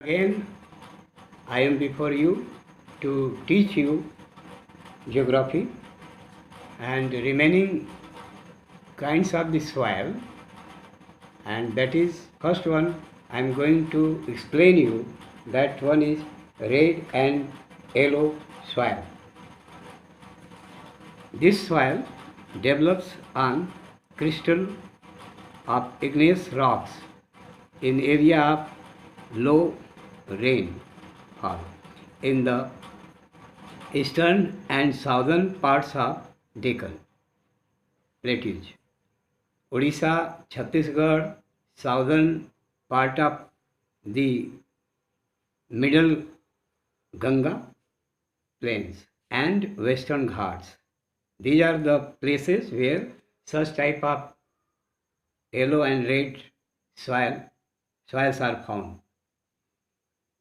Again, I am before you to teach you geography and remaining kinds of the soil, and that is first one I am going to explain you. That one is red and yellow soil. This soil develops on crystal of igneous rocks in area of low rainfall in the eastern and southern parts of Deccan Plateaus. Odisha, Chhattisgarh, southern part of the middle Ganga plains and western Ghats. These are the places where such type of yellow and red soils are found.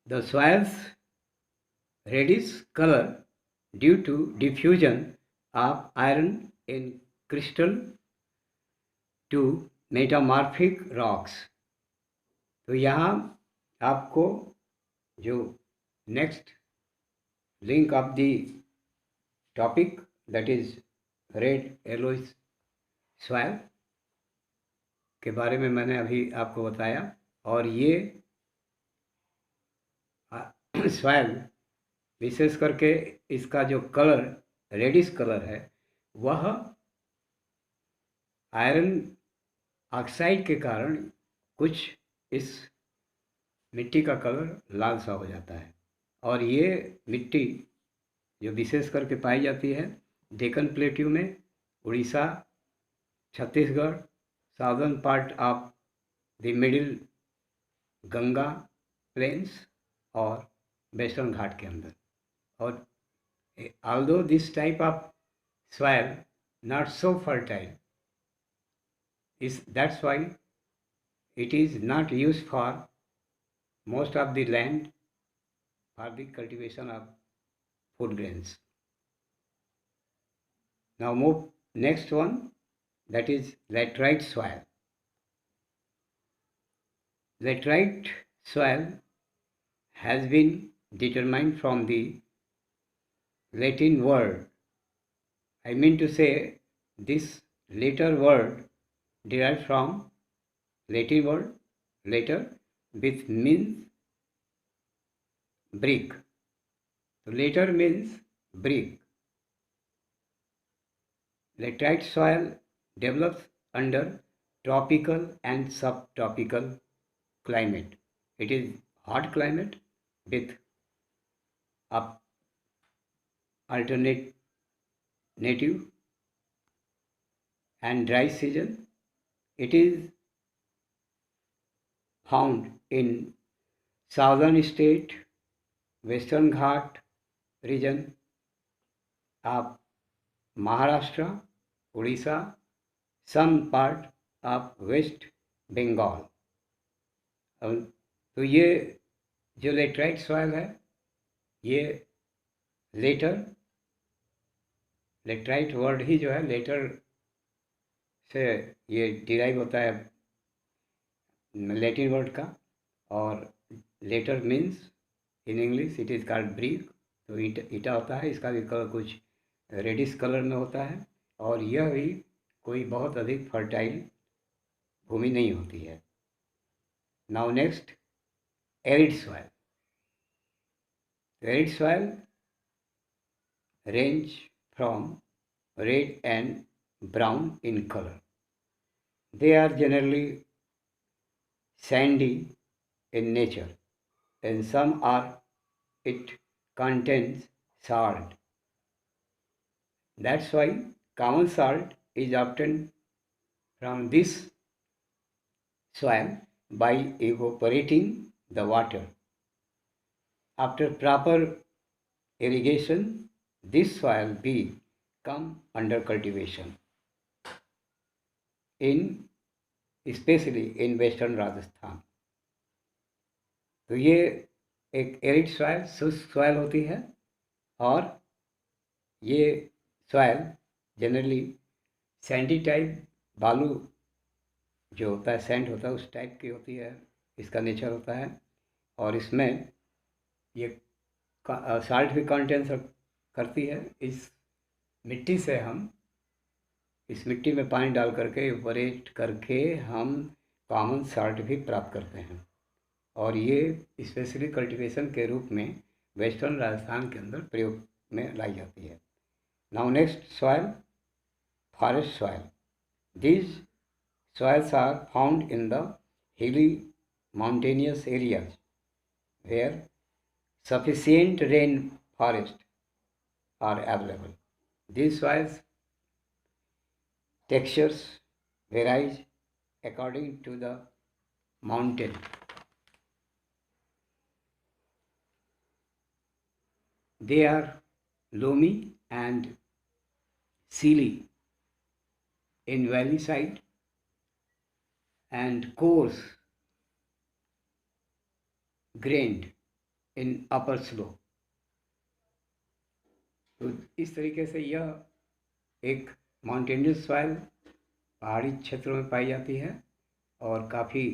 The soil's reddish color due to diffusion of iron in crystal to metamorphic rocks. तो यहाँ आपको जो next link of the topic that is red yellowish soil के बारे में मैंने अभी आपको बताया। और ये सॉइल विशेष करके इसका जो कलर रेडिश कलर है वह आयरन ऑक्साइड के कारण कुछ इस मिट्टी का कलर लाल सा हो जाता है। और ये मिट्टी जो विशेष करके पाई जाती है डेक्कन प्लेट्यू में, Orissa, Chhattisgarh, southern part of the middle Ganga plains और वेस्टर्न घाट के अंदर। और although this type of soil not so fertile, that's why it is not used for most of the land for the cultivation of food grains. Now move next one, that is laterite soil. Laterite soil has been determined from the Latin word. I mean to say this later word derived from Latin word later, which means brick. So later means brick. Laterite soil develops under tropical and subtropical climate. It is hot climate with alternate native and dry season. It is found in southern state, western Ghat region of Maharashtra, Odisha, some part of West Bengal. तो ये जो laterite soil है ये laterite word ही जो है letter से ये derive होता है लैटिन वर्ड का। और later means in English it is called brick. तो ईटा होता है, इसका भी कलर कुछ रेडिश कलर में होता है। और यह भी कोई बहुत अधिक फर्टाइल भूमि नहीं होती है। Now next arid soil. Arid soil range from red and brown in color. They are generally sandy in nature, and some are it contains salt. That's why common salt is obtained from this soil by evaporating the water. After proper irrigation, this soil be come under cultivation especially in western Rajasthan. तो ये एक arid soil, शुष्क soil होती है। और ये soil generally Sandy type, बालू जो होता है सैंड होता है उस टाइप की होती है, इसका नेचर होता है। और इसमें ये साल्ट भी कंटेन करती है। इस मिट्टी से हम इस मिट्टी में पानी डाल करके इवपोरेट करके हम कॉमन साल्ट भी प्राप्त करते हैं, और ये स्पेशली कल्टीवेशन के रूप में वेस्टर्न राजस्थान के अंदर प्रयोग में लाई जाती है। Now next soil, forest soil. These soils are found in the hilly mountainous areas where sufficient rainforests are available. These soils textures varies according to the mountain. They are loamy and silly in valley side and coarse grained in upper slope. तो इस तरीके से यह एक mountainous soil पहाड़ी क्षेत्रों में पाई जाती है और काफ़ी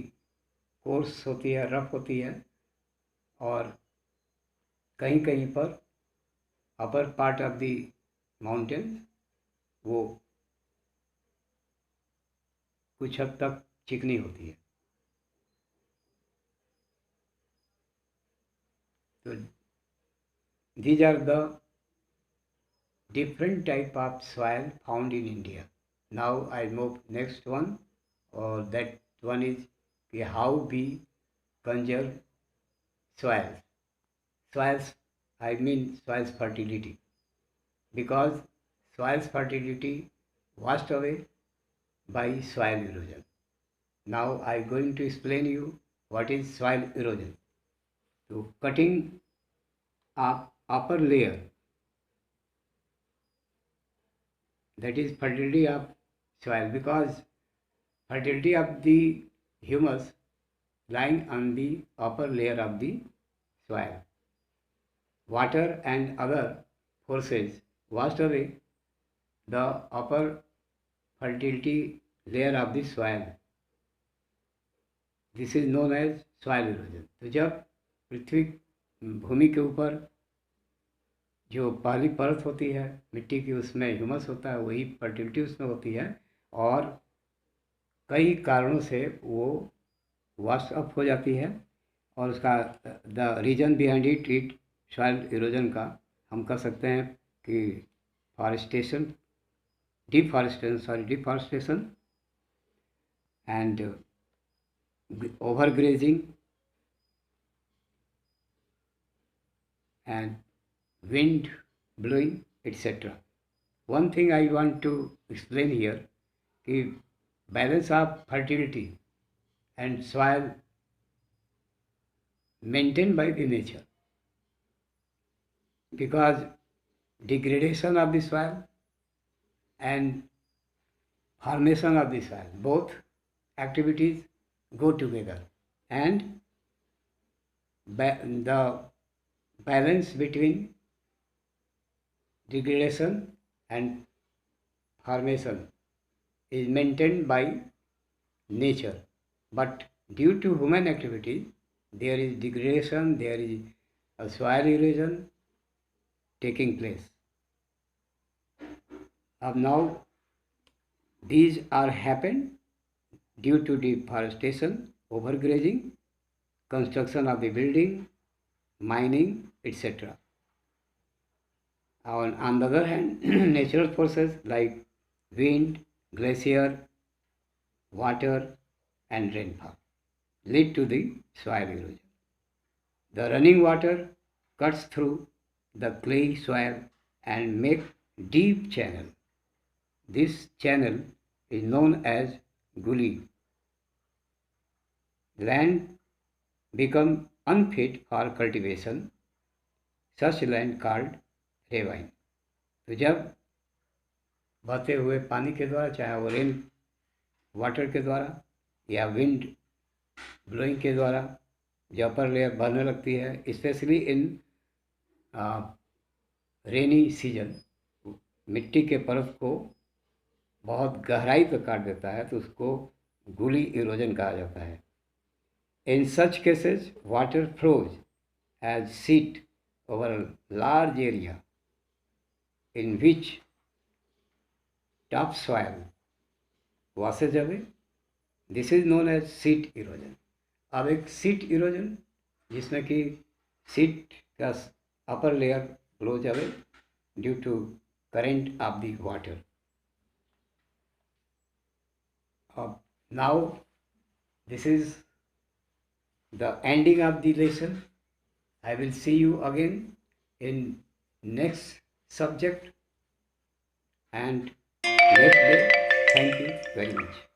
कोर्स होती है, रफ होती है, और कहीं कहीं पर upper part of the mountain वो कुछ हद तक चिकनी होती है। तो these are the different type of soil found in India. Now I move next one, or that one is how we conserve soils. Soils, I mean soils fertility, because soils fertility washed away by soil erosion. Now I going to explain you what is soil erosion. So cutting up upper layer, that is fertility of soil, because fertility of the humus lying on the upper layer of the soil. Water and other forces washed away the upper fertility layer of the soil. This is known as soil erosion. तो जब पृथ्वी भूमि के ऊपर जो पहली परत होती है मिट्टी की, उसमें ह्यूमस होता है, वही फर्टिलिटी उसमें होती है, और कई कारणों से वो वॉश अप हो जाती है, और उसका the reason behind it soil erosion का हम कह सकते हैं कि deforestation and overgrazing and wind blowing, etc. One thing I want to explain here is balance of fertility and soil maintained by the nature, because degradation of the soil and formation of the soil, both activities go together, and the balance between degradation and formation is maintained by nature, but due to human activity there is degradation, there is a soil erosion taking place. Now these are happened due to deforestation, overgrazing, construction of the building, mining, etc. On the other hand, natural forces like wind, glacier, water and rainfall lead to the soil erosion. The running water cuts through the clay soil and make deep channel. This channel is known as gully. Land become unfit for cultivation, such land called ravine. तो जब बहते हुए पानी के द्वारा, चाहे वो rain water के द्वारा या विंड ब्लोइंग के द्वारा, जो अपर लेयर बढ़ने लगती है, स्पेशली इन रेनी सीजन, मिट्टी के परत को बहुत गहराई तक काट देता है, तो उसको गुली इरोजन कहा जाता है। In such cases, water flows as sheet over a large area in which topsoil washes away. This is known as sheet erosion. अब एक sheet erosion जिसमें कि sheet का upper layer blows away due to current of the water. Now this is the ending of the lesson. I will see you again in next subject and next day. Thank you very much.